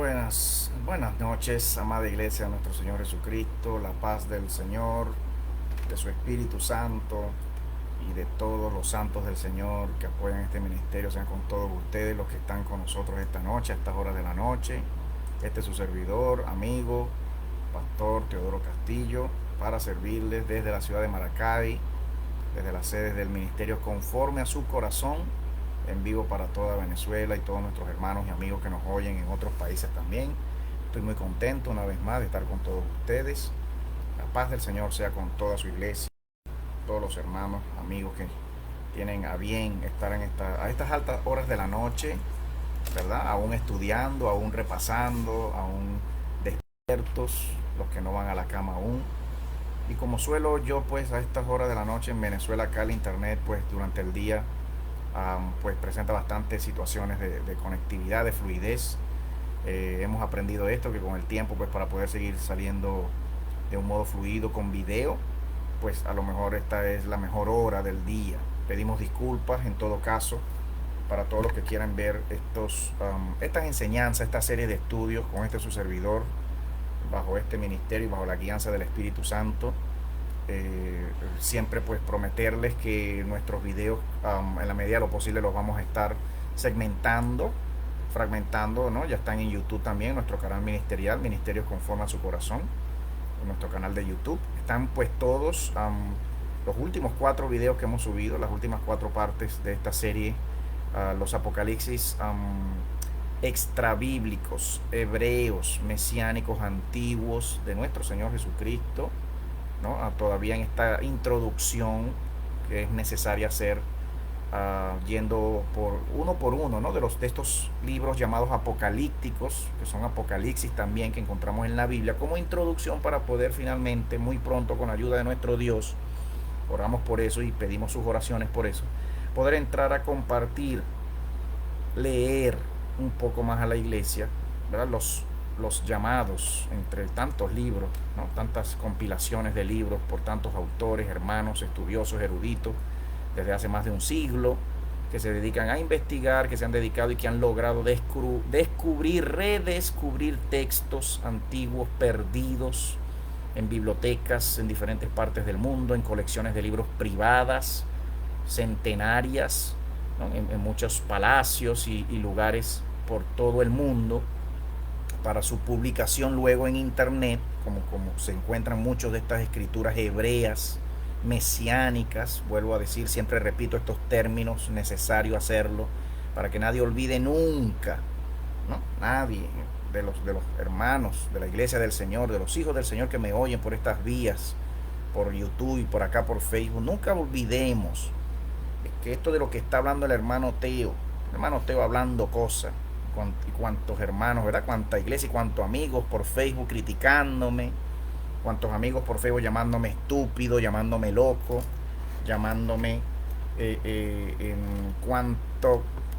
Buenas noches, amada iglesia de nuestro Señor Jesucristo, la paz del Señor, de su Espíritu Santo y de todos los santos del Señor que apoyan este ministerio, sean con todos ustedes los que están con nosotros esta noche, a estas horas de la noche. Este es su servidor, amigo, Pastor Teodoro Castillo, para servirles desde la ciudad de Maracay, desde las sedes del ministerio Conforme a su Corazón, en vivo para toda Venezuela y todos nuestros hermanos y amigos que nos oyen en otros países también. Estoy muy contento una vez más de estar con todos ustedes. La paz del Señor sea con toda su iglesia, todos los hermanos, amigos que tienen a bien estar a estas altas horas de la noche, ¿verdad? Aún estudiando, aún repasando, aún despiertos, los que no van a la cama aún. Y como suelo yo, pues a estas horas de la noche en Venezuela, acá el internet, pues durante el día, pues presenta bastantes situaciones de conectividad, de fluidez. Hemos aprendido esto, que con el tiempo, pues para poder seguir saliendo de un modo fluido con video, pues a lo mejor esta es la mejor hora del día. Pedimos disculpas en todo caso para todos los que quieran ver estas enseñanzas, esta serie de estudios con este su servidor, bajo este ministerio y bajo la guianza del Espíritu Santo. Siempre pues prometerles que nuestros videos, en la medida de lo posible, los vamos a estar segmentando, fragmentando, ¿no? Ya están en YouTube también, nuestro canal ministerial, Ministerios Conforme a su Corazón, en nuestro canal de YouTube. Están pues todos los últimos 4 videos que hemos subido, las últimas 4 partes de esta serie, los apocalipsis extrabíblicos, hebreos, mesiánicos, antiguos de nuestro Señor Jesucristo, ¿no? Todavía en esta introducción que es necesaria hacer, yendo por uno, ¿no? De estos libros llamados apocalípticos, que son Apocalipsis también, que encontramos en la Biblia, como introducción para poder finalmente, muy pronto, con la ayuda de nuestro Dios, oramos por eso y pedimos sus oraciones por eso, poder entrar a compartir, leer un poco más a la iglesia, ¿verdad? Los llamados entre tantos libros, ¿no? Tantas compilaciones de libros por tantos autores, hermanos, estudiosos, eruditos, desde hace más de un siglo, que se dedican a investigar, que se han dedicado y que han logrado descubrir, redescubrir textos antiguos perdidos en bibliotecas en diferentes partes del mundo, en colecciones de libros privadas, centenarias, ¿no? En muchos palacios y lugares por todo el mundo, para su publicación luego en internet, como se encuentran muchos de estas escrituras hebreas, mesiánicas. Vuelvo a decir, siempre repito estos términos, necesario hacerlo, para que nadie olvide nunca, ¿no? Nadie de los hermanos de la iglesia del Señor, de los hijos del Señor que me oyen por estas vías, por YouTube y por acá por Facebook, nunca olvidemos que esto de lo que está hablando el hermano Teo hablando cosas, y cuantos hermanos, ¿verdad? Cuánta iglesia y cuántos amigos por Facebook criticándome, cuántos amigos por Facebook llamándome estúpido, llamándome loco, llamándome en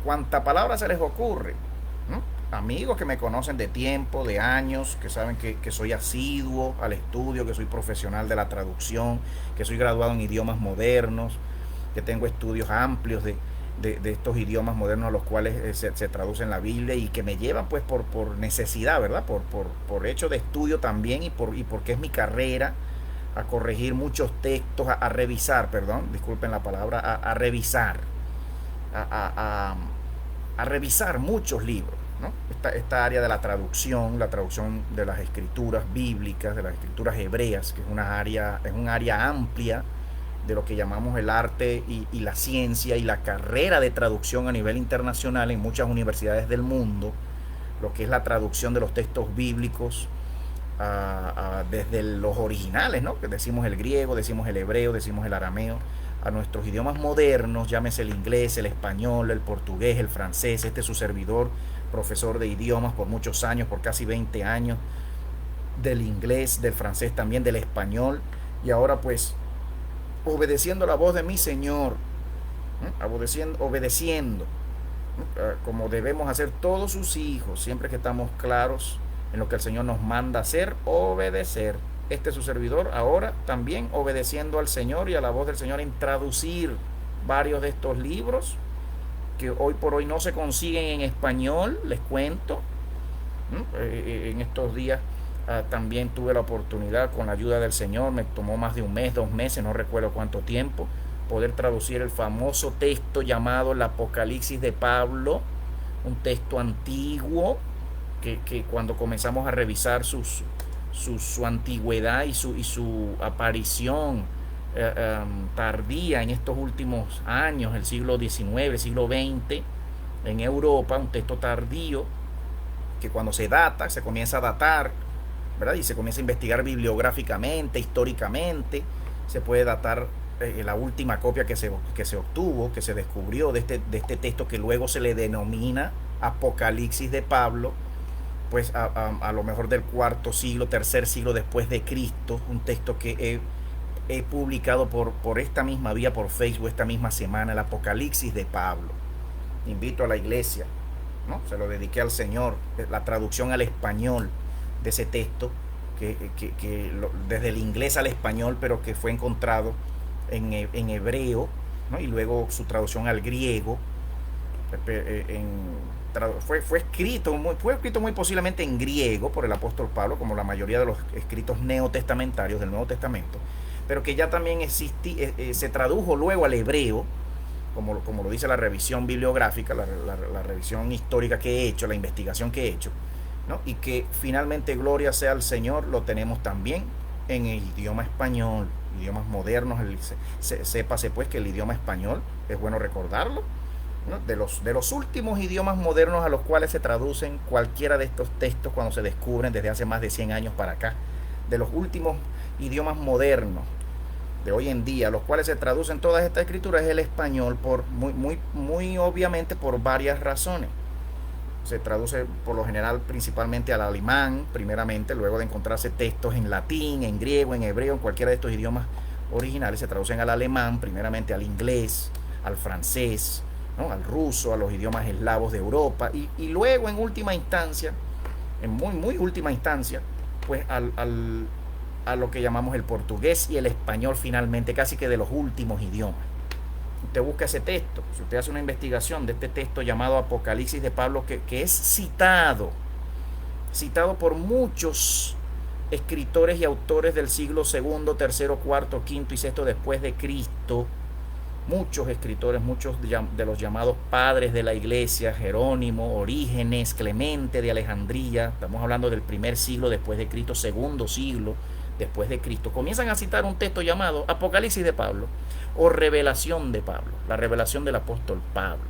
cuánta palabra se les ocurre, ¿no? Amigos que me conocen de tiempo, de años, que saben que soy asiduo al estudio, que soy profesional de la traducción, que soy graduado en idiomas modernos, que tengo estudios amplios de estos idiomas modernos a los cuales se traduce en la Biblia, y que me llevan pues por necesidad, ¿verdad? Por hecho de estudio también, y porque es mi carrera, a corregir muchos textos, a revisar, perdón, disculpen la palabra, a revisar, a, a, a, a revisar muchos libros, ¿no? Esta área de la traducción de las escrituras bíblicas, de las escrituras hebreas, que es un área amplia de lo que llamamos el arte y la ciencia y la carrera de traducción a nivel internacional en muchas universidades del mundo, lo que es la traducción de los textos bíblicos, desde los originales, ¿no? Que decimos el griego, decimos el hebreo, decimos el arameo, a nuestros idiomas modernos, llámese el inglés, el español, el portugués, el francés. Este es su servidor, profesor de idiomas por muchos años, por casi 20 años, del inglés, del francés también, del español, y ahora pues obedeciendo la voz de mi Señor, obedeciendo, como debemos hacer todos sus hijos, siempre que estamos claros en lo que el Señor nos manda hacer, obedecer. Este es su servidor ahora también obedeciendo al Señor y a la voz del Señor en traducir varios de estos libros que hoy por hoy no se consiguen en español, les cuento, en estos días también tuve la oportunidad, con la ayuda del Señor, me tomó más de un mes, 2 meses, no recuerdo cuánto tiempo, poder traducir el famoso texto llamado el Apocalipsis de Pablo, un texto antiguo que cuando comenzamos a revisar su antigüedad y su aparición tardía en estos últimos años, el siglo XIX, el siglo XX, en Europa, un texto tardío que cuando se data, se comienza a datar, ¿verdad? Y se comienza a investigar bibliográficamente, históricamente, se puede datar la última copia que se obtuvo, que se descubrió de este texto que luego se le denomina Apocalipsis de Pablo, pues a lo mejor del cuarto siglo, tercer siglo después de Cristo, un texto que he publicado por esta misma vía, por Facebook, esta misma semana, el Apocalipsis de Pablo. Invito a la iglesia, ¿no? Se lo dediqué al Señor, la traducción al español de ese texto, desde el inglés al español, pero que fue encontrado en hebreo, ¿no? Y luego su traducción al griego, fue escrito muy posiblemente en griego por el apóstol Pablo, como la mayoría de los escritos neotestamentarios del Nuevo Testamento, pero que ya también se tradujo luego al hebreo, como lo dice la revisión bibliográfica, la revisión histórica que he hecho, la investigación que he hecho, ¿no? Y que finalmente, gloria sea al Señor, lo tenemos también en el idioma español, idiomas modernos. Sépase pues que el idioma español, es bueno recordarlo, ¿no? De los últimos idiomas modernos a los cuales se traducen cualquiera de estos textos cuando se descubren desde hace más de 100 años para acá, de los últimos idiomas modernos de hoy en día, los cuales se traducen todas estas escrituras, es el español, muy obviamente por varias razones. Se traduce por lo general principalmente al alemán, primeramente, luego de encontrarse textos en latín, en griego, en hebreo, en cualquiera de estos idiomas originales, se traducen al alemán, primeramente al inglés, al francés, ¿no? Al ruso, a los idiomas eslavos de Europa, y luego en última instancia, en muy última instancia, pues a lo que llamamos el portugués y el español finalmente, casi que de los últimos idiomas. Usted busca ese texto, si usted hace una investigación de este texto llamado Apocalipsis de Pablo, que es citado por muchos escritores y autores del siglo segundo, tercero, cuarto, quinto y sexto después de Cristo, muchos escritores, muchos de los llamados padres de la iglesia, Jerónimo, Orígenes, Clemente de Alejandría, estamos hablando del primer siglo después de Cristo, segundo siglo después de Cristo, comienzan a citar un texto llamado Apocalipsis de Pablo o Revelación de Pablo, la revelación del apóstol Pablo.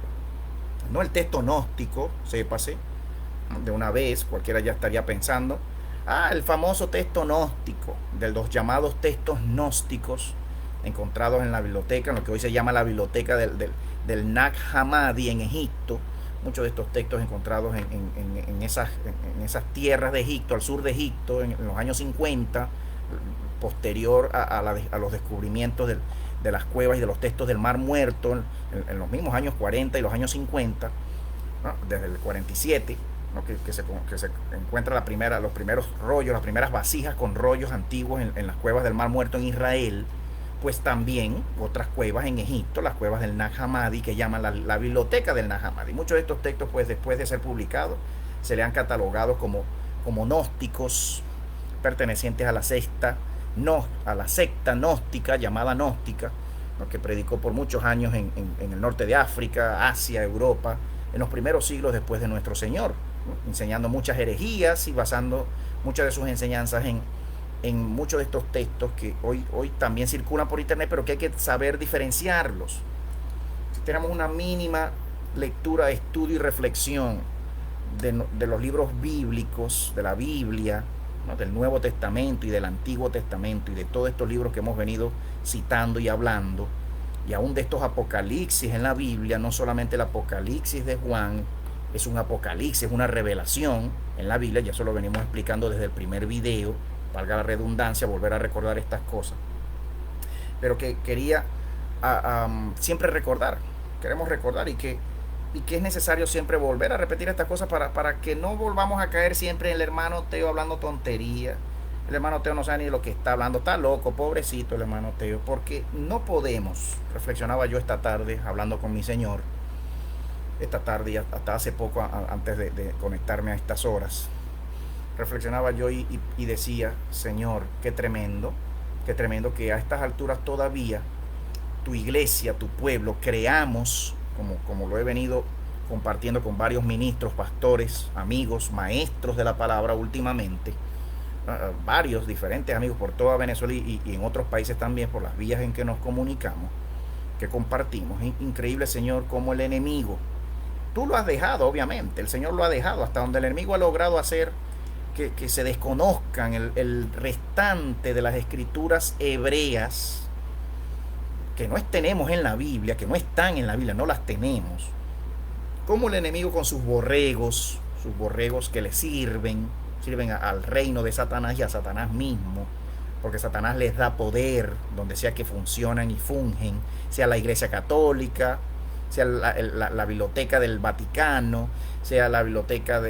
No el texto gnóstico, sépase, de una vez, cualquiera ya estaría pensando, el famoso texto gnóstico, de los llamados textos gnósticos, encontrados en la biblioteca, en lo que hoy se llama la biblioteca del Nag Hammadi en Egipto. Muchos de estos textos encontrados en esas tierras de Egipto, al sur de Egipto, en los años 50, posterior a los descubrimientos de las cuevas y de los textos del Mar Muerto, en los mismos años 40 y los años 50, ¿no? Desde el 47, ¿no? que se encuentra los primeros rollos, las primeras vasijas con rollos antiguos en las cuevas del Mar Muerto en Israel. Pues también otras cuevas en Egipto, las cuevas del Nag Hammadi, que llaman la biblioteca del Nag Hammadi. Muchos de estos textos, pues después de ser publicados, se le han catalogado como gnósticos, pertenecientes a la secta gnóstica, llamada gnóstica, ¿no? Que predicó por muchos años en el norte de África, Asia, Europa, en los primeros siglos después de nuestro Señor, ¿no? Enseñando muchas herejías y basando muchas de sus enseñanzas en muchos de estos textos que hoy también circulan por internet, pero que hay que saber diferenciarlos. Si tenemos una mínima lectura, estudio y reflexión de los libros bíblicos, de la Biblia, ¿no? Del Nuevo Testamento y del Antiguo Testamento y de todos estos libros que hemos venido citando y hablando, y aún de estos apocalipsis en la Biblia, no solamente el Apocalipsis de Juan es un apocalipsis, es una revelación en la Biblia, ya eso lo venimos explicando desde el primer video, valga la redundancia, volver a recordar estas cosas, pero que quería siempre recordar, queremos recordar y que es necesario siempre volver a repetir estas cosas para que no volvamos a caer siempre en el hermano Teo hablando tontería. El hermano Teo no sabe ni lo que está hablando, está loco, pobrecito el hermano Teo, porque no podemos, reflexionaba yo esta tarde hablando con mi Señor, esta tarde y hasta hace poco antes de conectarme a estas horas, reflexionaba yo y decía, Señor, qué tremendo que a estas alturas todavía tu iglesia, tu pueblo, creamos, como lo he venido compartiendo con varios ministros, pastores, amigos, maestros de la palabra últimamente, varios diferentes amigos por toda Venezuela y en otros países también, por las vías en que nos comunicamos, que compartimos. Es increíble, Señor, como el enemigo, tú lo has dejado, obviamente, el Señor lo ha dejado, hasta donde el enemigo ha logrado hacer que se desconozcan el restante de las escrituras hebreas, que no tenemos en la Biblia, que no están en la Biblia, no las tenemos. Como el enemigo con sus borregos que le sirven al reino de Satanás y a Satanás mismo, porque Satanás les da poder donde sea que funcionan y fungen, sea la Iglesia Católica, sea la biblioteca del Vaticano, sea la biblioteca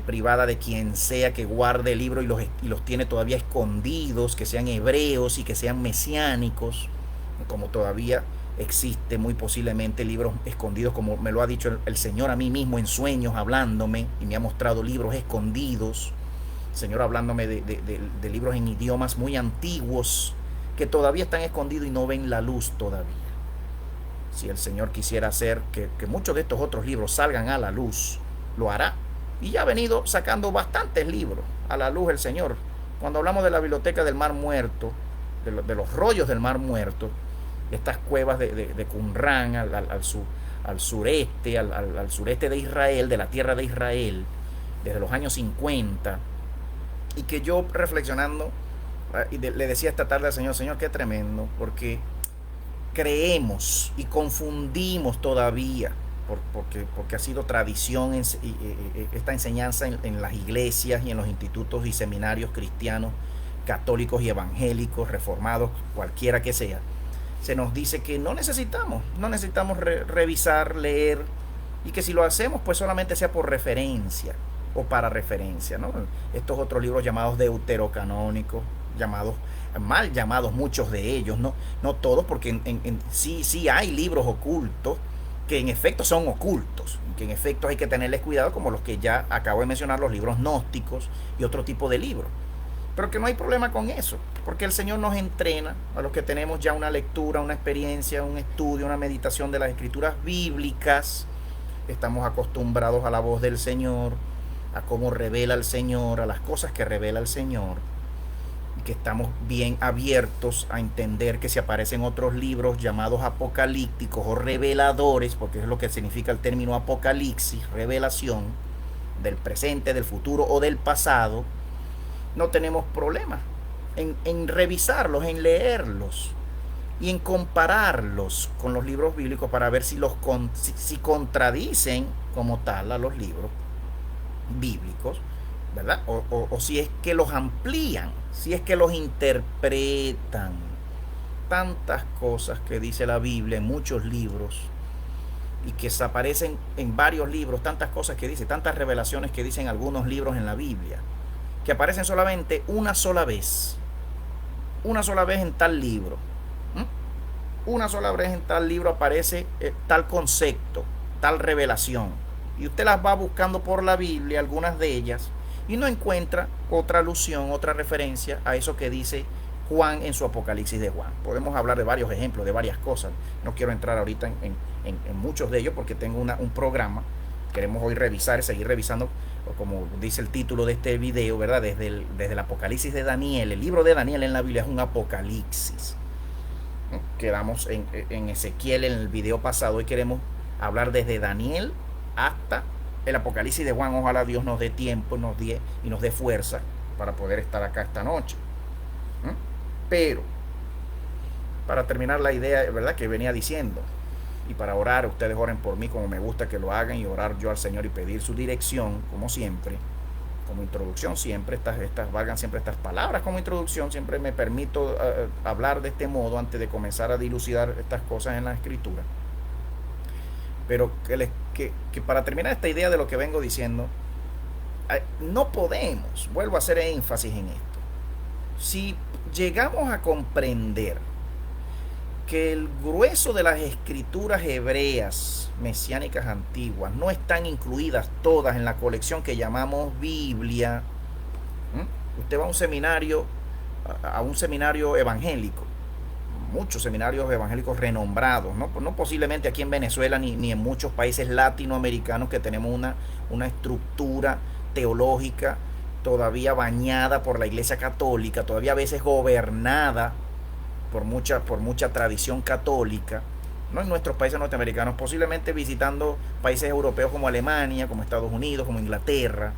privada de quien sea que guarde el libro y los tiene todavía escondidos, que sean hebreos y que sean mesiánicos, como todavía existe muy posiblemente libros escondidos, como me lo ha dicho el Señor a mí mismo en sueños, hablándome, y me ha mostrado libros escondidos, el Señor hablándome de libros en idiomas muy antiguos que todavía están escondidos y no ven la luz todavía. Si el Señor quisiera hacer que muchos de estos otros libros salgan a la luz, lo hará. Y ya ha venido sacando bastantes libros a la luz el Señor. Cuando hablamos de la biblioteca del Mar Muerto, de los rollos del Mar Muerto, estas cuevas de Qumran al sureste, al sureste de Israel, de la tierra de Israel, desde los años 50, y que yo reflexionando le decía esta tarde al Señor, Señor, qué tremendo, porque creemos y confundimos todavía, porque ha sido tradición esta enseñanza en las iglesias y en los institutos y seminarios cristianos, católicos y evangélicos, reformados, cualquiera que sea. Se nos dice que no necesitamos revisar, leer, y que si lo hacemos pues solamente sea por referencia o para referencia, ¿no? Estos otros libros llamados deuterocanónicos, mal llamados muchos de ellos, no todos, porque sí hay libros ocultos que en efecto son ocultos, que en efecto hay que tenerles cuidado, como los que ya acabo de mencionar, los libros gnósticos y otro tipo de libros. Pero que no hay problema con eso, porque el Señor nos entrena, a los que tenemos ya una lectura, una experiencia, un estudio, una meditación de las escrituras bíblicas, estamos acostumbrados a la voz del Señor, a cómo revela el Señor, a las cosas que revela el Señor, y que estamos bien abiertos a entender que si aparecen otros libros llamados apocalípticos o reveladores, porque es lo que significa el término apocalipsis, revelación del presente, del futuro o del pasado, no tenemos problema en revisarlos, en leerlos y en compararlos con los libros bíblicos para ver si contradicen como tal a los libros bíblicos, ¿verdad? O si es que los amplían, si es que los interpretan. Tantas cosas que dice la Biblia en muchos libros y que se aparecen en varios libros, tantas cosas que dice, tantas revelaciones que dicen algunos libros en la Biblia, que aparecen solamente una sola vez en tal libro. Una sola vez en tal libro aparece tal concepto, tal revelación. Y usted las va buscando por la Biblia, algunas de ellas, y no encuentra otra alusión, otra referencia a eso que dice Juan en su Apocalipsis de Juan. Podemos hablar de varios ejemplos, de varias cosas. No quiero entrar ahorita en muchos de ellos porque tengo un programa. Queremos hoy seguir revisando, como dice el título de este video, ¿verdad? Desde el Apocalipsis de Daniel. El libro de Daniel en la Biblia es un apocalipsis. Quedamos en Ezequiel en el video pasado y queremos hablar desde Daniel hasta el Apocalipsis de Juan. Ojalá Dios nos dé tiempo y nos dé fuerza para poder estar acá esta noche. Pero, para terminar la idea, ¿verdad?, que venía diciendo, y para orar, ustedes oren por mí como me gusta que lo hagan, y orar yo al Señor y pedir su dirección, como siempre, como introducción siempre, valgan siempre estas palabras como introducción, siempre me permito hablar de este modo antes de comenzar a dilucidar estas cosas en la Escritura. Pero que para terminar esta idea de lo que vengo diciendo, no podemos, vuelvo a hacer énfasis en esto, si llegamos a comprender que el grueso de las escrituras hebreas mesiánicas antiguas no están incluidas todas en la colección que llamamos Biblia. Usted va a un seminario evangélico, muchos seminarios evangélicos renombrados, no posiblemente aquí en Venezuela ni en muchos países latinoamericanos que tenemos una estructura teológica todavía bañada por la Iglesia Católica, todavía a veces gobernada por mucha tradición católica, no en nuestros países norteamericanos, posiblemente visitando países europeos como Alemania, como Estados Unidos, como Inglaterra,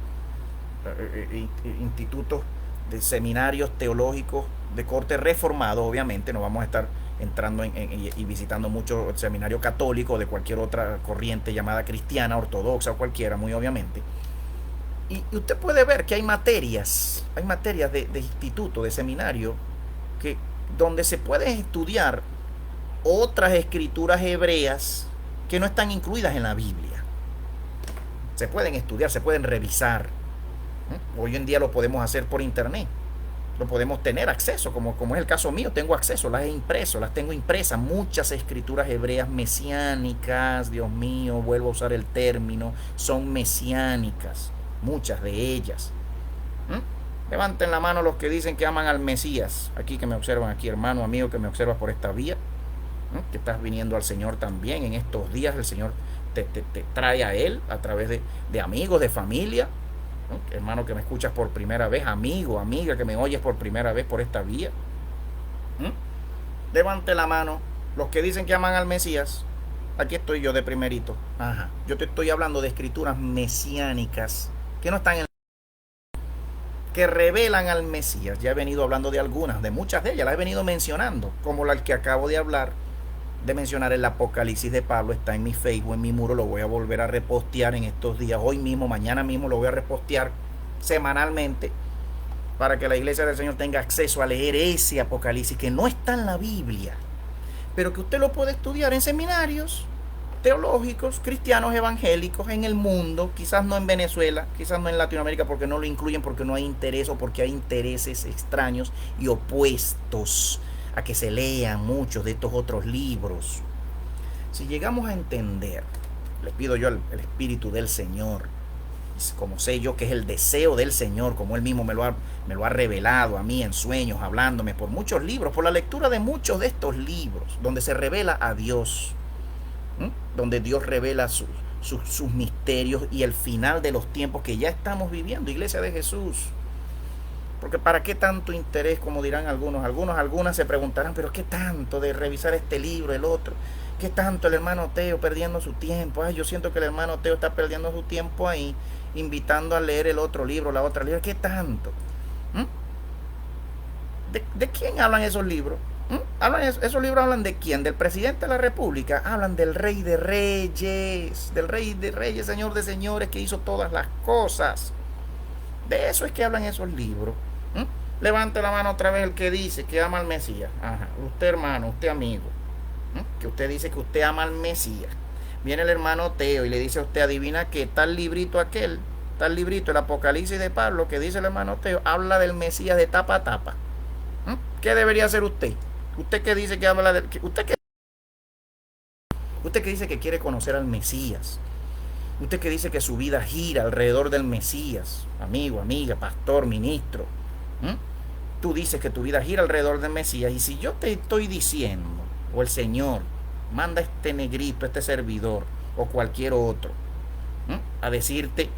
institutos de seminarios teológicos de corte reformado. Obviamente no vamos a estar entrando y visitando muchos seminarios católicos de cualquier otra corriente llamada cristiana, ortodoxa o cualquiera, muy obviamente. Y usted puede ver que hay materias de instituto, de seminario, donde se pueden estudiar otras escrituras hebreas que no están incluidas en la Biblia. Se pueden estudiar, se pueden revisar. Hoy en día lo podemos hacer por internet, lo podemos tener acceso, como es el caso mío, tengo acceso, las tengo impresas, muchas escrituras hebreas mesiánicas. Dios mío, vuelvo a usar el término, son mesiánicas, muchas de ellas. Levanten la mano los que dicen que aman al Mesías, aquí que me observan, aquí hermano, amigo que me observas por esta vía, que estás viniendo al Señor también en estos días. El Señor te trae a Él a través de amigos, de familia. Hermano que me escuchas por primera vez, amigo, amiga que me oyes por primera vez por esta vía, levante la mano los que dicen que aman al Mesías. Aquí estoy yo de primerito. Yo te estoy hablando de escrituras mesiánicas que no están que revelan al Mesías. Ya he venido hablando de algunas, de muchas de ellas las he venido mencionando, como la que acabo de mencionar, el Apocalipsis de Pablo. Está en mi Facebook, en mi muro, lo voy a volver a repostear en estos días, hoy mismo, mañana mismo lo voy a repostear semanalmente, para que la iglesia del Señor tenga acceso a leer ese Apocalipsis que no está en la Biblia, pero que usted lo puede estudiar en seminarios teológicos, cristianos, evangélicos en el mundo, quizás no en Venezuela, quizás no en Latinoamérica, porque no lo incluyen, porque no hay interés o porque hay intereses extraños y opuestos a que se lean muchos de estos otros libros. Si llegamos a entender, le pido yo al Espíritu del Señor, como sé yo que es el deseo del Señor, como Él mismo me lo ha revelado a mí en sueños, hablándome por muchos libros, por la lectura de muchos de estos libros, donde se revela a Dios, donde Dios revela sus misterios y el final de los tiempos que ya estamos viviendo, Iglesia de Jesús. Porque ¿para qué tanto interés? Como dirán algunas se preguntarán, pero ¿qué tanto de revisar este libro, el otro? ¿Qué tanto el hermano Teo perdiendo su tiempo? Yo siento que el hermano Teo está perdiendo su tiempo ahí, invitando a leer el otro libro, la otra libro. ¿Qué tanto? ¿De quién hablan esos libros? Esos libros hablan de quién, del presidente de la república, hablan del rey de reyes, señor de señores, que hizo todas las cosas. De eso es que hablan esos libros. Levante la mano otra vez el que dice que ama al Mesías. Usted hermano, usted amigo, que usted dice que usted ama al Mesías. Viene el hermano Teo y le dice a usted, adivina que tal librito el Apocalipsis de Pablo, que dice el hermano Teo, habla del Mesías de tapa a tapa. ¿Qué debería hacer usted? Usted que dice que habla de... Usted que dice que quiere conocer al Mesías. Usted que dice que su vida gira alrededor del Mesías. Amigo, amiga, pastor, ministro. Tú dices que tu vida gira alrededor del Mesías. Y si yo te estoy diciendo, o el Señor manda a este negrito, este servidor, o cualquier otro, a decirte,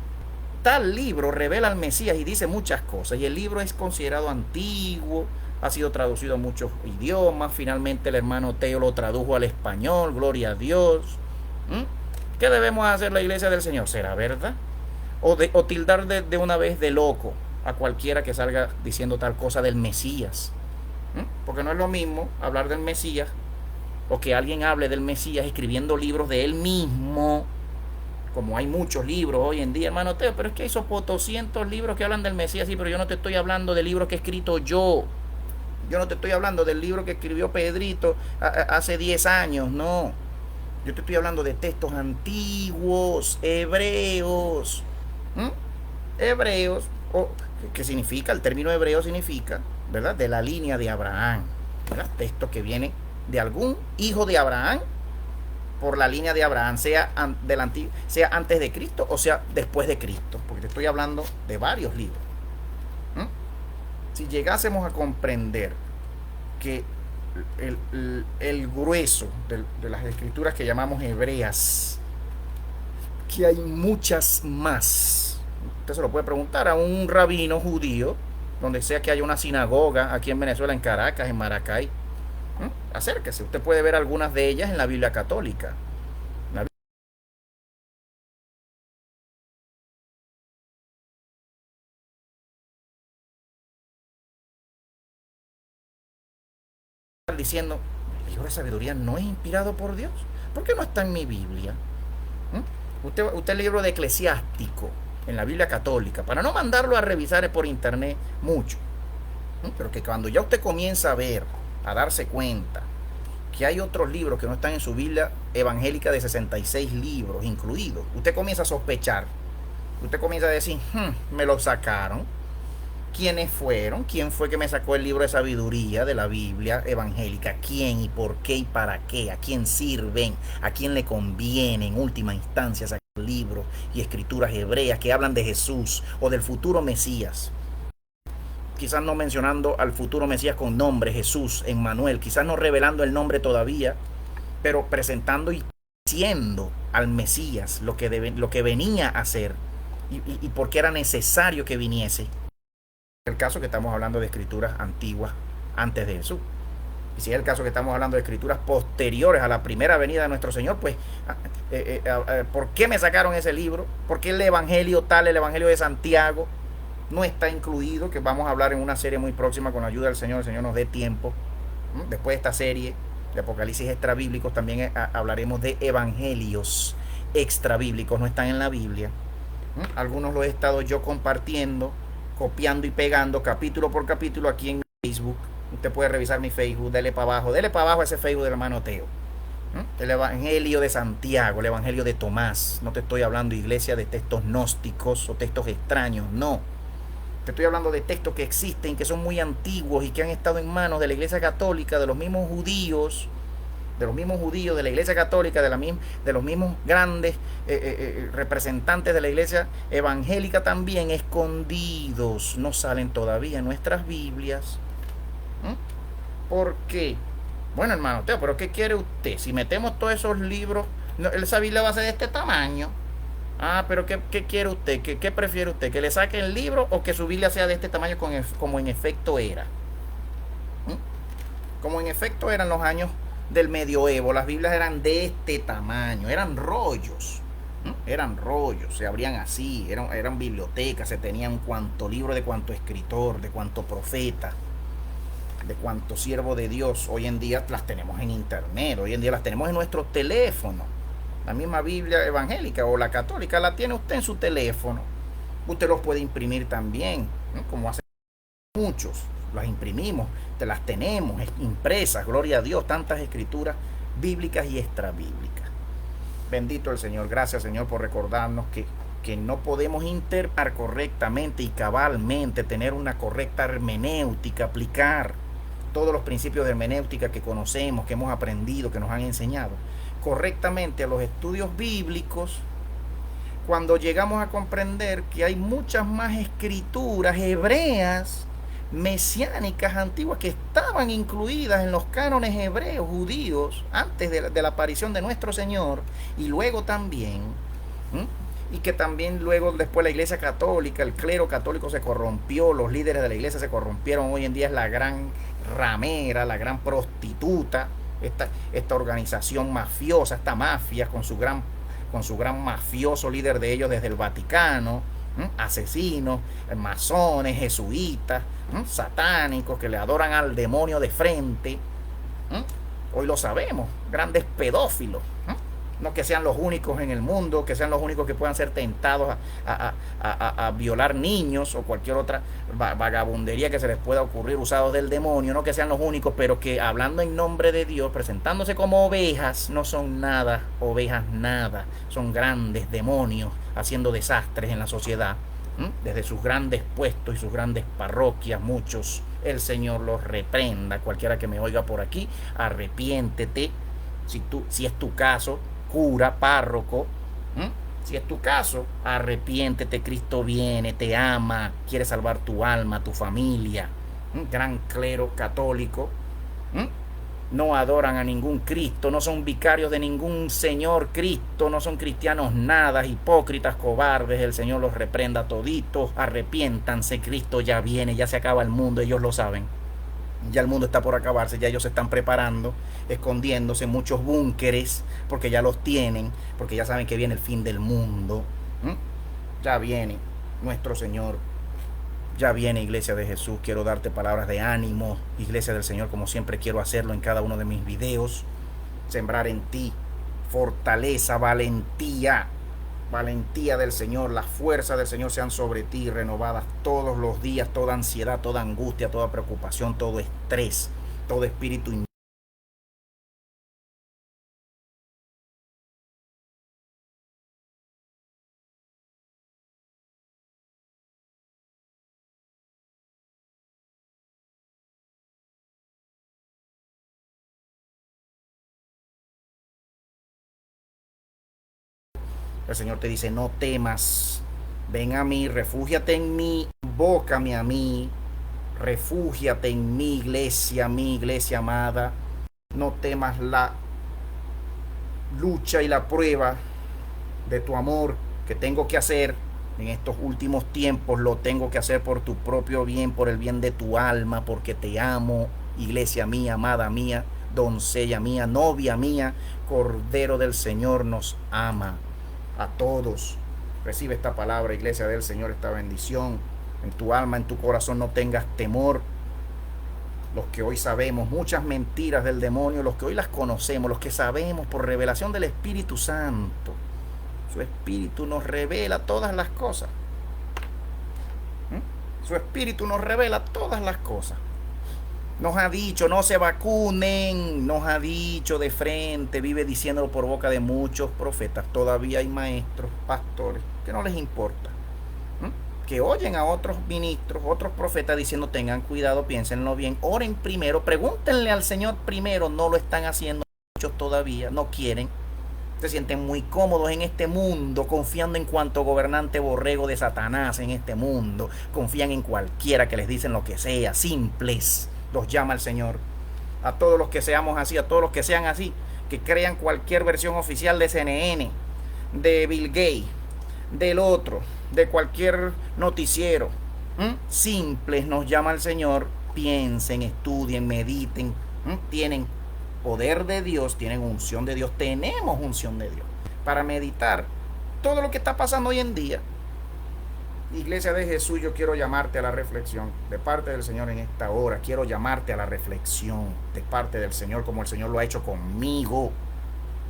tal libro revela al Mesías y dice muchas cosas, y el libro es considerado antiguo, ha sido traducido a muchos idiomas, finalmente el hermano Teo lo tradujo al español, gloria a Dios. ¿Qué debemos hacer la iglesia del Señor? ¿Será verdad? O tildar de una vez de loco a cualquiera que salga diciendo tal cosa del Mesías. Porque no es lo mismo hablar del Mesías, o que alguien hable del Mesías escribiendo libros de él mismo, como hay muchos libros hoy en día, hermano Teo, pero es que hay 200 libros que hablan del Mesías. Sí, pero yo no te estoy hablando del libro que he escrito yo. Yo no te estoy hablando del libro que escribió Pedrito hace 10 años, no. Yo te estoy hablando de textos antiguos, hebreos. Hebreos, ¿qué significa? El término hebreo significa, ¿verdad?, de la línea de Abraham. ¿Verdad? Textos que vienen de algún hijo de Abraham por la línea de Abraham, sea sea antes de Cristo o sea después de Cristo, porque te estoy hablando de varios libros. ¿Mm? Si llegásemos a comprender que el grueso de las escrituras que llamamos hebreas, que hay muchas más. Usted se lo puede preguntar a un rabino judío, donde sea que haya una sinagoga, aquí en Venezuela, en Caracas, en Maracay. Acérquese, usted puede ver algunas de ellas en la Biblia católica. La Biblia diciendo, el libro de sabiduría no es inspirado por Dios. ¿Por qué no está en mi Biblia? Usted el libro de Eclesiástico en la Biblia católica, para no mandarlo a revisar por internet mucho, pero que cuando ya usted comienza a ver, a darse cuenta que hay otros libros que no están en su Biblia evangélica de 66 libros incluidos, usted comienza a sospechar, usted comienza a decir, me lo sacaron. ¿Quiénes fueron? ¿Quién fue que me sacó el libro de sabiduría de la Biblia evangélica? ¿Quién y por qué y para qué? ¿A quién sirven? ¿A quién le conviene en última instancia sacar libros y escrituras hebreas que hablan de Jesús o del futuro Mesías? Quizás no mencionando al futuro Mesías con nombre, Jesús, Emmanuel, quizás no revelando el nombre todavía, pero presentando y diciendo al Mesías lo que venía a hacer y por qué era necesario que viniese. El caso que estamos hablando de escrituras antiguas antes de Jesús. Y si es el caso que estamos hablando de escrituras posteriores a la primera venida de nuestro Señor, pues ¿por qué me sacaron ese libro? ¿Por qué el evangelio tal, el evangelio de Santiago, no está incluido? Que vamos a hablar en una serie muy próxima con la ayuda del Señor. El Señor nos dé tiempo. Después de esta serie de Apocalipsis extrabíblicos también hablaremos de evangelios extrabíblicos, no están en la Biblia. Algunos los he estado yo compartiendo, copiando y pegando capítulo por capítulo aquí en Facebook. Usted puede revisar mi Facebook, dele para abajo a ese Facebook del hermano Teo. El evangelio de Santiago, el evangelio de Tomás. No te estoy hablando, iglesia, de textos gnósticos o textos extraños, no. Te estoy hablando de textos que existen, que son muy antiguos y que han estado en manos de la iglesia católica, de los mismos judíos, de la iglesia católica, de los mismos grandes representantes de la iglesia evangélica también, escondidos. No salen todavía en nuestras Biblias. ¿Por qué? Bueno, hermano Teo, pero ¿qué quiere usted? Si metemos todos esos libros, esa Biblia va a ser de este tamaño. Pero ¿qué quiere usted? ¿Qué prefiere usted? ¿Que le saque el libro o que su Biblia sea de este tamaño como en efecto era? Como en efecto eran los años del medioevo, las Biblias eran de este tamaño, eran rollos, se abrían así, eran bibliotecas, se tenían cuanto libro de cuanto escritor, de cuanto profeta, de cuanto siervo de Dios. Hoy en día las tenemos en internet, hoy en día las tenemos en nuestros teléfonos. La misma Biblia evangélica o la católica la tiene usted en su teléfono. Usted los puede imprimir también, como hacen muchos. Las imprimimos, las tenemos impresas, gloria a Dios, tantas escrituras bíblicas y extrabíblicas. Bendito el Señor. Gracias, Señor, por recordarnos que no podemos interpretar correctamente y cabalmente, tener una correcta hermenéutica, aplicar todos los principios de hermenéutica que conocemos, que hemos aprendido, que nos han enseñado correctamente a los estudios bíblicos, cuando llegamos a comprender que hay muchas más escrituras hebreas, mesiánicas, antiguas, que estaban incluidas en los cánones hebreos, judíos, antes de la aparición de nuestro Señor, y luego también, y que también luego después la iglesia católica, el clero católico se corrompió, los líderes de la iglesia se corrompieron. Hoy en día es la gran ramera, la gran prostituta, esta organización mafiosa, esta mafia con su gran mafioso líder de ellos desde el Vaticano, asesinos, masones, jesuitas, satánicos que le adoran al demonio de frente. Hoy lo sabemos, grandes pedófilos. No que sean los únicos en el mundo, que sean los únicos que puedan ser tentados a violar niños o cualquier otra vagabundería que se les pueda ocurrir usados del demonio. No que sean los únicos, pero que hablando en nombre de Dios, presentándose como ovejas, no son nada, ovejas nada. Son grandes demonios haciendo desastres en la sociedad, desde sus grandes puestos y sus grandes parroquias, muchos, el Señor los reprenda. Cualquiera que me oiga por aquí, arrepiéntete. Si es tu caso, cura, párroco, si es tu caso, arrepiéntete, Cristo viene, te ama, quiere salvar tu alma, tu familia. Gran clero católico, no adoran a ningún Cristo, no son vicarios de ningún Señor Cristo, no son cristianos nada, hipócritas, cobardes. El Señor los reprenda toditos, arrepiéntanse, Cristo ya viene, ya se acaba el mundo, ellos lo saben. Ya el mundo está por acabarse, ya ellos se están preparando, escondiéndose en muchos búnkeres, porque ya los tienen, porque ya saben que viene el fin del mundo. Ya viene nuestro Señor. Ya viene, Iglesia de Jesús. Quiero darte palabras de ánimo, Iglesia del Señor, como siempre quiero hacerlo en cada uno de mis videos. Sembrar en ti fortaleza, valentía. Valentía del Señor, las fuerzas del Señor sean sobre ti, renovadas todos los días. Toda ansiedad, toda angustia, toda preocupación, todo estrés, todo espíritu. El Señor te dice, no temas, ven a mí, refúgiate en mí, invócame a mí, refúgiate en mi iglesia amada. No temas la lucha y la prueba de tu amor que tengo que hacer en estos últimos tiempos. Lo tengo que hacer por tu propio bien, por el bien de tu alma, porque te amo, iglesia mía, amada mía, doncella mía, novia mía. Cordero del Señor nos ama a todos. Recibe esta palabra, iglesia del Señor, esta bendición en tu alma, en tu corazón. No tengas temor. Los que hoy sabemos muchas mentiras del demonio, los que hoy las conocemos, los que sabemos por revelación del Espíritu Santo. Su Espíritu nos revela todas las cosas. Su Espíritu nos revela todas las cosas. Nos ha dicho, no se vacunen. Nos ha dicho de frente, vive diciéndolo por boca de muchos profetas. Todavía hay maestros, pastores, que no les importa. Que oyen a otros ministros, otros profetas diciendo, tengan cuidado, piénsenlo bien, oren primero, pregúntenle al Señor primero. No lo están haciendo muchos todavía, no quieren. Se sienten muy cómodos en este mundo, confiando en cuanto gobernante borrego de Satanás en este mundo. Confían en cualquiera que les dicen lo que sea, simples. Los llama el Señor. A todos los que seamos así, a todos los que sean así, que crean cualquier versión oficial de CNN, de Bill Gates, del otro, de cualquier noticiero. Simples nos llama el Señor. Piensen, estudien, mediten. Tienen poder de Dios, tienen unción de Dios, tenemos unción de Dios para meditar todo lo que está pasando hoy en día. Iglesia de Jesús, yo quiero llamarte a la reflexión de parte del Señor en esta hora. Quiero llamarte a la reflexión de parte del Señor, como el Señor lo ha hecho conmigo.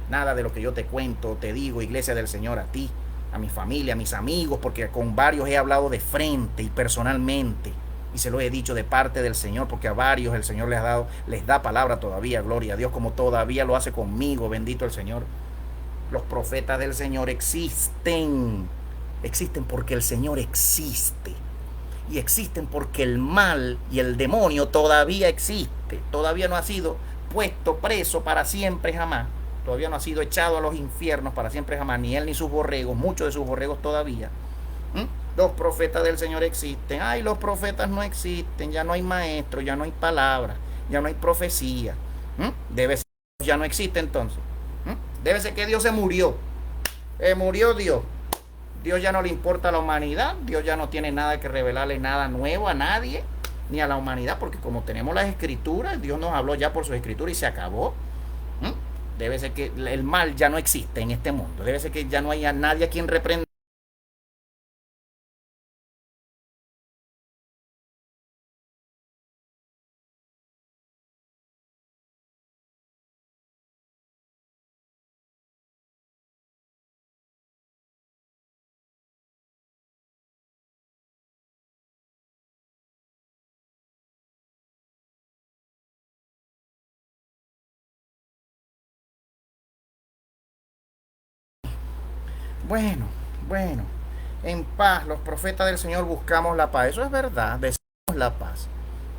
Nada de lo que yo te cuento, te digo, Iglesia del Señor, a ti, a mi familia, a mis amigos, porque con varios he hablado de frente y personalmente. Y se lo he dicho de parte del Señor, porque a varios el Señor les da palabra todavía, gloria a Dios, como todavía lo hace conmigo, bendito el Señor. Los profetas del Señor existen porque el Señor existe. Y existen porque el mal y el demonio todavía existe. Todavía no ha sido puesto preso para siempre jamás. Todavía no ha sido echado a los infiernos para siempre jamás. Ni él ni sus borregos, muchos de sus borregos todavía. Los profetas del Señor existen. Ay, los profetas no existen. Ya no hay maestro, ya no hay palabra, ya no hay profecía. Debe ser que ya no existe entonces. Debe ser que Dios se murió. Murió Dios. Dios ya no le importa a la humanidad. Dios ya no tiene nada que revelarle, nada nuevo a nadie, ni a la humanidad, porque como tenemos las escrituras, Dios nos habló ya por sus escrituras y se acabó. Debe ser que el mal ya no existe en este mundo. Debe ser que ya no haya nadie a quien reprender. Bueno, bueno. en paz. Los profetas del Señor buscamos la paz. Eso es verdad, deseamos la paz.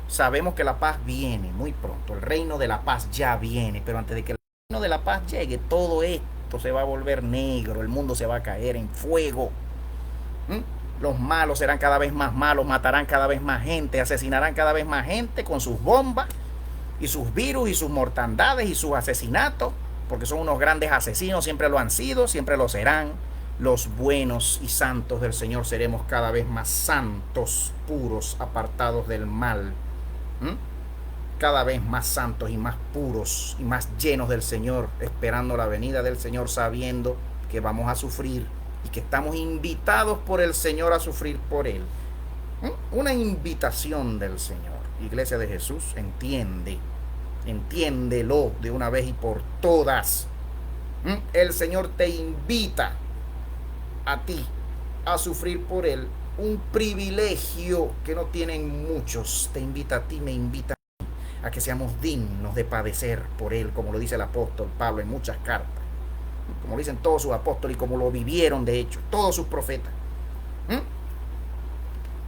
Sabemos que la paz viene muy pronto. El reino de la paz ya viene, pero antes de que el reino de la paz llegue, todo esto se va a volver negro, el mundo se va a caer en fuego. Los malos serán cada vez más malos, matarán cada vez más gente, asesinarán cada vez más gente con sus bombas y sus virus y sus mortandades y sus asesinatos, porque son unos grandes asesinos, siempre lo han sido, siempre lo serán. Los buenos y santos del Señor seremos cada vez más santos, puros, apartados del mal. Cada vez más santos y más puros y más llenos del Señor, esperando la venida del Señor, sabiendo que vamos a sufrir y que estamos invitados por el Señor a sufrir por Él. Una invitación del Señor. Iglesia de Jesús, entiéndelo de una vez y por todas. El Señor te invita a ti a sufrir por Él, un privilegio que no tienen muchos. Te invita a ti, me invita a que seamos dignos de padecer por Él, como lo dice el apóstol Pablo en muchas cartas, como lo dicen todos sus apóstoles y como lo vivieron de hecho todos sus profetas.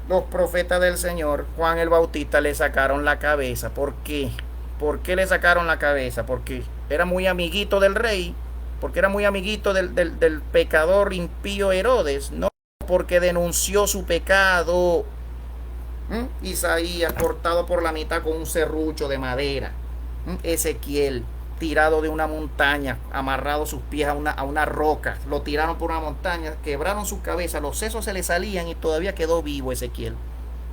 Los profetas del Señor, Juan el Bautista, le sacaron la cabeza. ¿Por qué? ¿Por qué le sacaron la cabeza? Porque era muy amiguito del rey, porque era muy amiguito del pecador impío Herodes, no porque denunció su pecado. Isaías cortado por la mitad con un serrucho de madera. Ezequiel tirado de una montaña, amarrado sus pies a una roca, lo tiraron por una montaña, quebraron su cabeza, los sesos se le salían y todavía quedó vivo Ezequiel.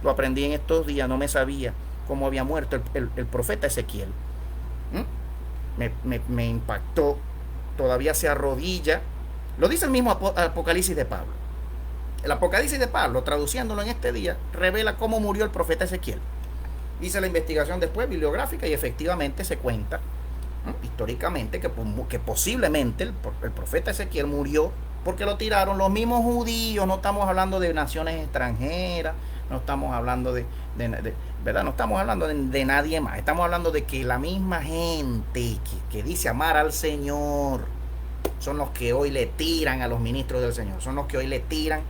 Lo aprendí en estos días, no me sabía cómo había muerto el profeta Ezequiel. Me impactó. Todavía se arrodilla. Lo dice el mismo Apocalipsis de Pablo. El Apocalipsis de Pablo, traduciéndolo en este día, revela cómo murió el profeta Ezequiel. Hice la investigación después, bibliográfica, y efectivamente se cuenta, históricamente, que posiblemente el profeta Ezequiel murió porque lo tiraron los mismos judíos. No estamos hablando de naciones extranjeras, no estamos hablando ¿verdad? No estamos hablando de nadie más. Estamos hablando de que la misma gente que dice amar al Señor son los que hoy le tiran a los ministros del Señor. Son los que hoy le tiran.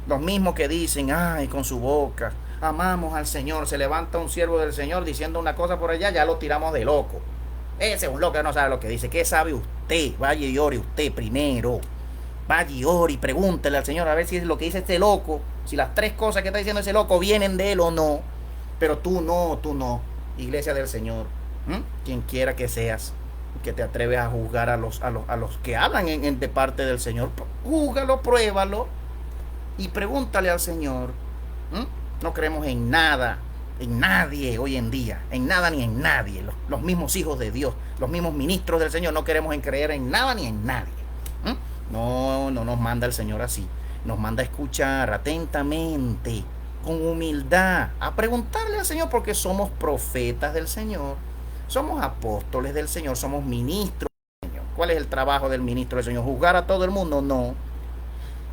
Los mismos que dicen, ay, con su boca, amamos al Señor. Se levanta un siervo del Señor diciendo una cosa por allá, ya lo tiramos de loco. Ese es un loco que no sabe lo que dice. ¿Qué sabe usted? Vaya y ore usted primero. Vaya y ore y pregúntele al Señor a ver si es lo que dice este loco, si las tres cosas que está diciendo ese loco vienen de él o no. Pero tú no. Iglesia del Señor, quien quiera que seas, que te atreves a juzgar a los que hablan de parte del Señor, júzgalo, pruébalo y pregúntale al Señor. No creemos en nada, en nadie hoy en día, en nada ni en nadie. Los mismos hijos de Dios, los mismos ministros del Señor, no queremos creer en nada ni en nadie. No nos manda el Señor así. Nos manda a escuchar atentamente, con humildad, a preguntarle al Señor, porque somos profetas del Señor, somos apóstoles del Señor, somos ministros del Señor. ¿Cuál es el trabajo del ministro del Señor? ¿Juzgar a todo el mundo? No.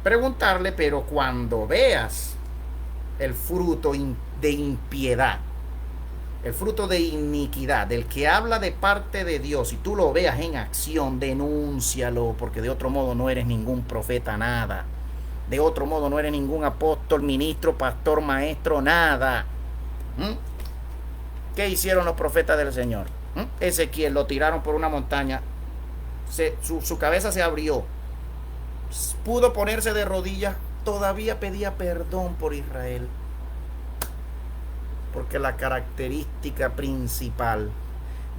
Preguntarle, pero cuando veas el fruto de impiedad, el fruto de iniquidad, del que habla de parte de Dios, y tú lo veas en acción, denúncialo, porque de otro modo no eres ningún profeta, nada. De otro modo no eres ningún apóstol, ministro, pastor, maestro, nada. ¿Qué hicieron los profetas del Señor? Ezequiel lo tiraron por una montaña, su cabeza se abrió, pudo ponerse de rodillas, todavía pedía perdón por Israel. Porque la característica principal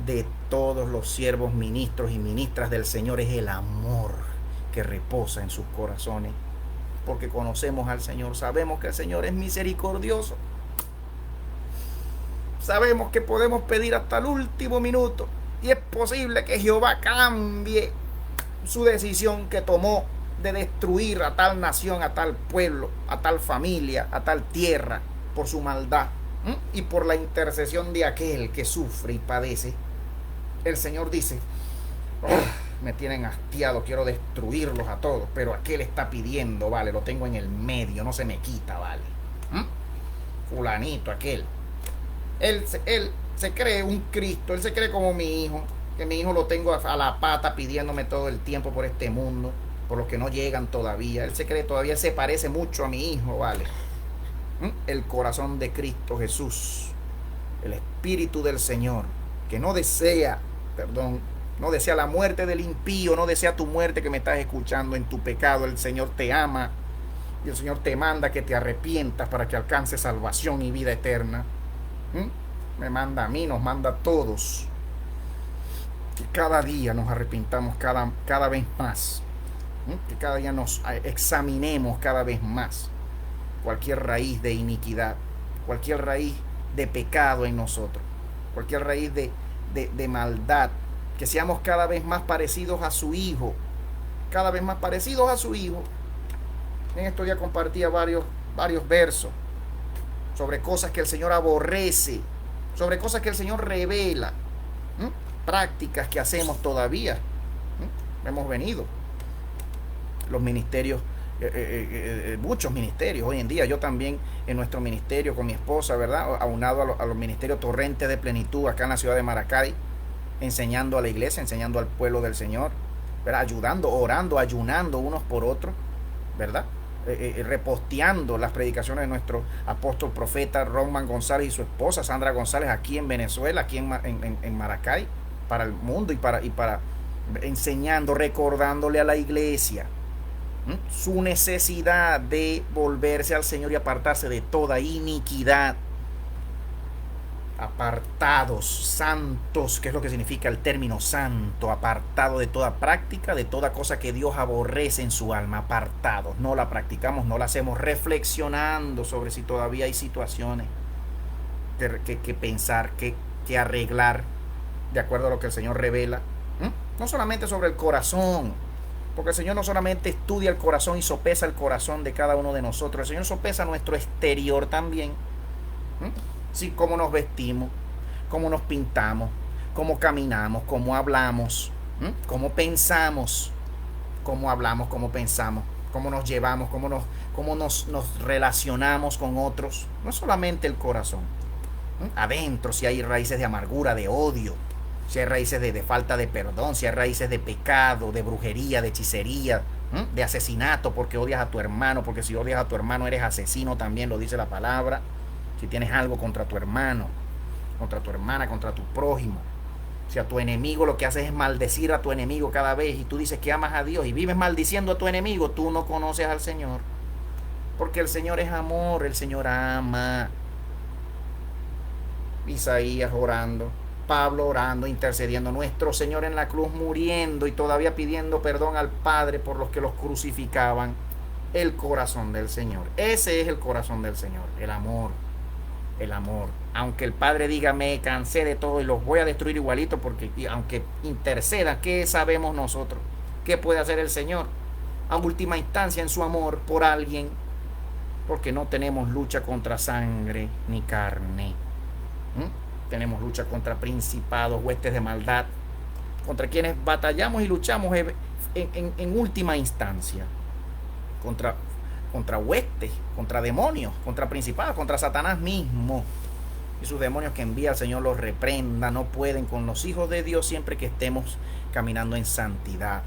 de todos los siervos, ministros y ministras del Señor es el amor que reposa en sus corazones. Porque conocemos al Señor, sabemos que el Señor es misericordioso. Sabemos que podemos pedir hasta el último minuto y es posible que Jehová cambie su decisión que tomó de destruir a tal nación, a tal pueblo, a tal familia, a tal tierra por su maldad. Y por la intercesión de aquel que sufre y padece. El Señor dice, me tienen hastiado, quiero destruirlos a todos, pero aquel está pidiendo, vale, lo tengo en el medio, no se me quita, vale. Fulanito, aquel. Él se cree un Cristo, él se cree como mi hijo, que mi hijo lo tengo a la pata pidiéndome todo el tiempo por este mundo. por los que no llegan todavía. Él se cree todavía, se parece mucho a mi hijo, ¿vale? El corazón de Cristo Jesús, el Espíritu del Señor, que no desea, perdón, no desea la muerte del impío, no desea tu muerte que me estás escuchando en tu pecado. El Señor te ama y el Señor te manda que te arrepientas para que alcances salvación y vida eterna. Me manda a mí, nos manda a todos, que cada día nos arrepintamos cada vez más, que cada día nos examinemos cada vez más cualquier raíz de iniquidad, cualquier raíz de pecado en nosotros, cualquier raíz de maldad, que seamos cada vez más parecidos a su Hijo, cada vez más parecidos a su Hijo. En estos días compartía varios versos sobre cosas que el Señor aborrece, sobre cosas que el Señor revela, prácticas que hacemos todavía. Hemos venido los ministerios, muchos ministerios hoy en día. Yo también en nuestro ministerio con mi esposa, ¿verdad? Aunado a los ministerios Torrentes de Plenitud acá en la ciudad de Maracay, enseñando a la iglesia, enseñando al pueblo del Señor, ¿verdad? Ayudando, orando, ayunando unos por otros, ¿verdad? Reposteando las predicaciones de nuestro apóstol profeta Roman González y su esposa Sandra González aquí en Venezuela, aquí en Maracay, para el mundo y para enseñando, recordándole a la iglesia su necesidad de volverse al Señor y apartarse de toda iniquidad. Apartados, santos, que es lo que significa el término santo, apartado de toda práctica, de toda cosa que Dios aborrece en su alma, apartados. No la practicamos, no la hacemos, reflexionando sobre si todavía hay situaciones que pensar, que arreglar, de acuerdo a lo que el Señor revela. No solamente sobre el corazón, porque el Señor no solamente estudia el corazón y sopesa el corazón de cada uno de nosotros, el Señor sopesa nuestro exterior también. Sí, cómo nos vestimos, cómo nos pintamos, cómo caminamos, cómo hablamos, cómo pensamos, cómo hablamos, cómo pensamos, cómo nos llevamos, cómo nos relacionamos con otros. No solamente el corazón. Adentro, si hay raíces de amargura, de odio, si hay raíces de falta de perdón, si hay raíces de pecado, de brujería, de hechicería, de asesinato, porque odias a tu hermano, porque si odias a tu hermano eres asesino también, lo dice la palabra. Si tienes algo contra tu hermano, contra tu hermana, contra tu prójimo, si a tu enemigo lo que haces es maldecir a tu enemigo cada vez y tú dices que amas a Dios y vives maldiciendo a tu enemigo, tú no conoces al Señor, porque el Señor es amor, el Señor ama. Isaías orando, Pablo orando, intercediendo, nuestro Señor en la cruz muriendo y todavía pidiendo perdón al Padre por los que los crucificaban. El corazón del Señor, ese es el corazón del Señor, el amor. El amor. Aunque el Padre diga me cansé de todo y los voy a destruir igualito, porque aunque interceda, ¿qué sabemos nosotros? ¿Qué puede hacer el Señor? A última instancia en su amor por alguien, porque no tenemos lucha contra sangre ni carne. Tenemos lucha contra principados, huestes de maldad, contra quienes batallamos y luchamos en última instancia, contra huestes, contra demonios, contra principados, contra Satanás mismo y sus demonios que envía el Señor los reprenda. No pueden con los hijos de Dios siempre que estemos caminando en santidad.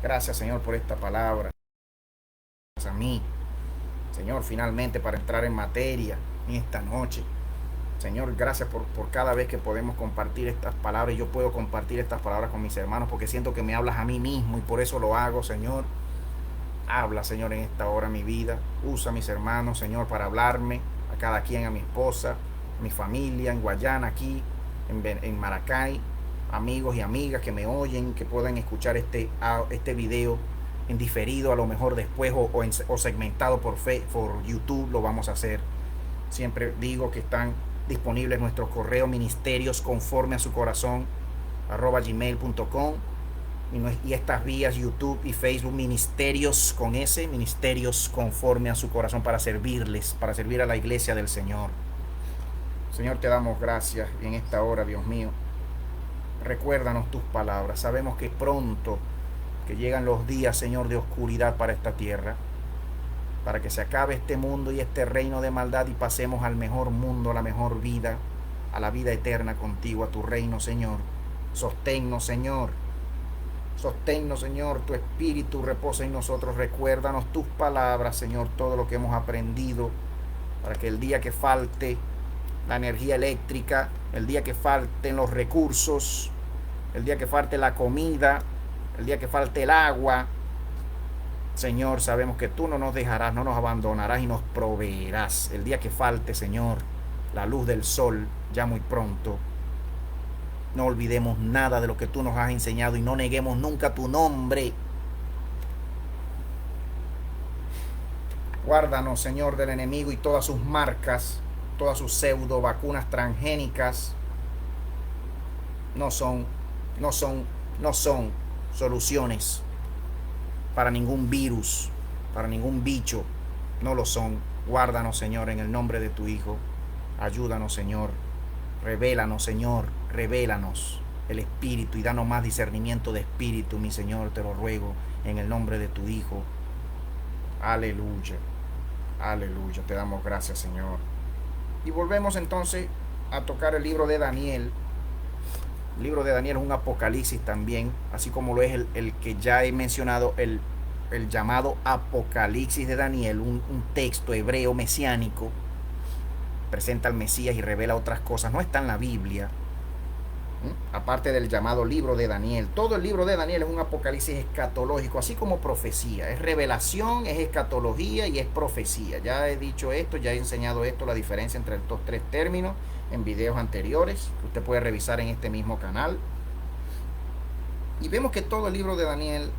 Gracias, Señor, por esta palabra. Gracias a mí, Señor, finalmente para entrar en materia en esta noche. Señor, gracias por cada vez que podemos compartir estas palabras. Yo puedo compartir estas palabras con mis hermanos porque siento que me hablas a mí mismo y por eso lo hago, Señor. Habla, Señor, en esta hora mi vida. Usa a mis hermanos, Señor, para hablarme, a cada quien, a mi esposa, a mi familia, en Guayana, aquí, en Maracay, amigos y amigas que me oyen, que puedan escuchar este video en diferido, a lo mejor después o segmentado por YouTube, lo vamos a hacer. Siempre digo que están disponibles nuestros correos ministerios conforme a su corazón @gmail.com y estas vías YouTube y Facebook, ministerios con S, ministerios conforme a su corazón, para servirles, para servir a la iglesia del Señor. Señor, te damos gracias en esta hora, Dios mío. Recuérdanos tus palabras. Sabemos que pronto que llegan los días, Señor, de oscuridad para esta tierra, para que se acabe este mundo y este reino de maldad y pasemos al mejor mundo, a la mejor vida, a la vida eterna contigo, a tu reino, Señor. Sosténnos, Señor. Sosténnos, Señor, tu espíritu reposa en nosotros. Recuérdanos tus palabras, Señor, todo lo que hemos aprendido, para que el día que falte la energía eléctrica, el día que falten los recursos, el día que falte la comida, el día que falte el agua, Señor, sabemos que tú no nos dejarás, no nos abandonarás y nos proveerás. El día que falte, Señor, la luz del sol, ya muy pronto, no olvidemos nada de lo que tú nos has enseñado y no neguemos nunca tu nombre. Guárdanos, Señor, del enemigo y todas sus marcas, todas sus pseudo vacunas transgénicas no son, no son, no son soluciones para ningún virus, para ningún bicho. No lo son. Guárdanos, Señor, en el nombre de tu Hijo. Ayúdanos, Señor. Revélanos, Señor. Revélanos el Espíritu y danos más discernimiento de Espíritu, mi Señor, te lo ruego, en el nombre de tu Hijo. Aleluya. Aleluya. Te damos gracias, Señor. Y volvemos entonces a tocar el libro de Daniel. El libro de Daniel es un apocalipsis también, así como lo es el que ya he mencionado, el llamado Apocalipsis de Daniel, un texto hebreo mesiánico, presenta al Mesías y revela otras cosas, no está en la Biblia, aparte del llamado libro de Daniel. Todo el libro de Daniel es un apocalipsis escatológico, así como profecía, es revelación, es escatología y es profecía. Ya he dicho esto, ya he enseñado esto, la diferencia entre estos tres términos en videos anteriores, que usted puede revisar en este mismo canal. Y vemos que todo el libro de Daniel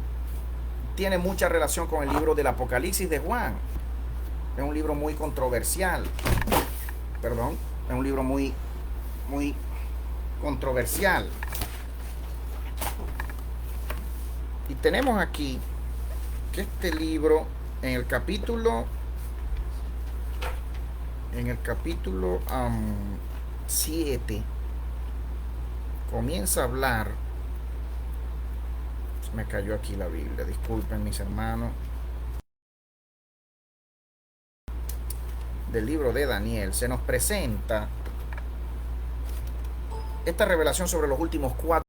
tiene mucha relación con el libro del Apocalipsis de Juan. Es un libro muy controversial. Perdón, es un libro muy controversial. Y tenemos aquí que este libro en el capítulo 7 comienza a hablar. Se me cayó aquí la Biblia, disculpen mis hermanos. Del libro de Daniel se nos presenta esta revelación sobre los últimos 4